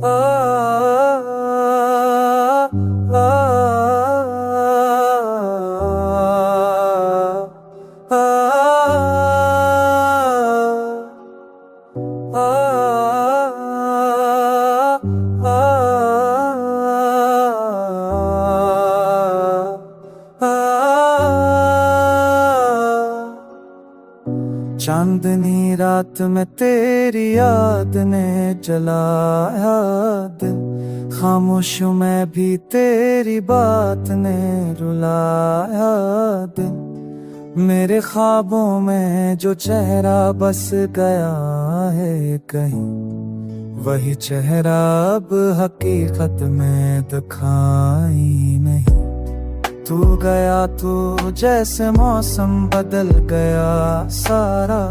आ, आ, आ, चांदनी रात में तेरी याद ने जलाया दिल, खामोश मैं भी तेरी बात ने रुलाया दिल। मेरे ख्वाबों में जो चेहरा बस गया है कहीं, वही चेहरा अब हकीकत में दिखाई नहीं। तू गया तो जैसे मौसम बदल गया सारा,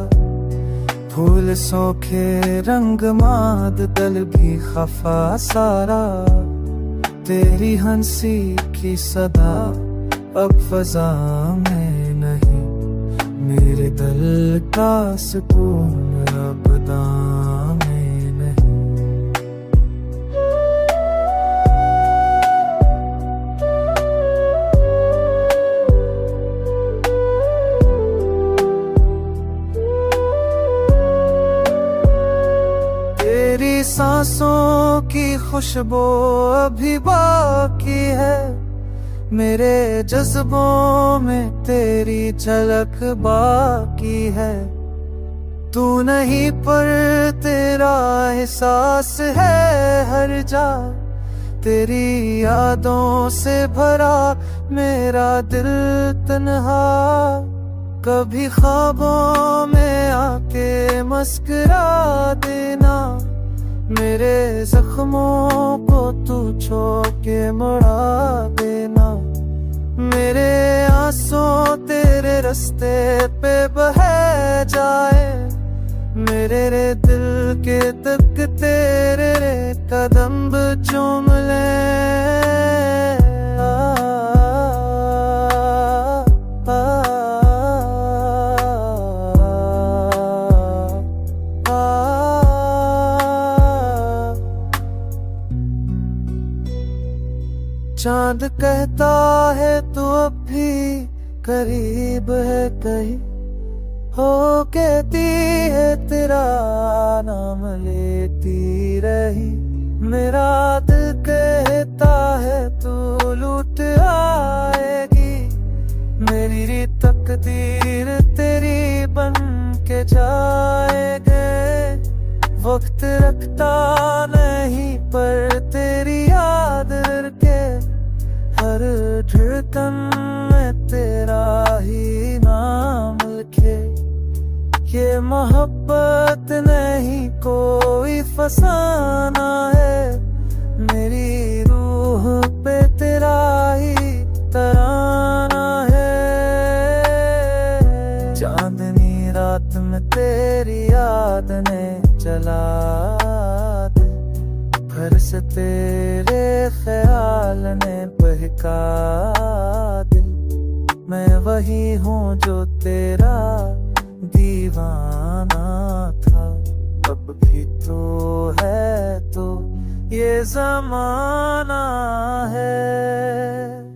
फूल सोखे रंग माद दिल भी खफा सारा। तेरी हंसी की सदा अब फजा में नहीं, मेरे दिल का सुकून अब दाम में नहीं। तेरी सांसों की खुशबू अभी बाकी है, मेरे जज्बों में तेरी झलक बाकी है। तू नहीं पर तेरा एहसास है हर जा, तेरी यादों से भरा मेरा दिल तन्हा। कभी ख्वाबों में आके मुस्कुरा देना, मेरे जख्मों को तू छू के मुड़ा देना। मेरे आंसू तेरे रास्ते पे बह जाए, मेरे रे दिल के तक तेरे रे कदम चूम ले। चांद कहता है तू अब भी करीब है कहीं, हो कहती है तेरा नाम लेती रही। मेरा दिल कहता है तू लूट आएगी, मेरी तकदीर तेरी बन के जाएगे। वक्त रखता नहीं पर तेरी याद के, हर धड़कन में तेरा ही नाम लिखे। ये मोहब्बत नहीं कोई फसाना है, मेरी रूह पे तेरा ही तराना है। चांदनी रात में तेरी याद ने जला दे, घर से तेरे ख्याल ने बहका दिल। मैं वही हूँ जो तेरा दीवाना था, अब भी तो है तो ये ज़माना है।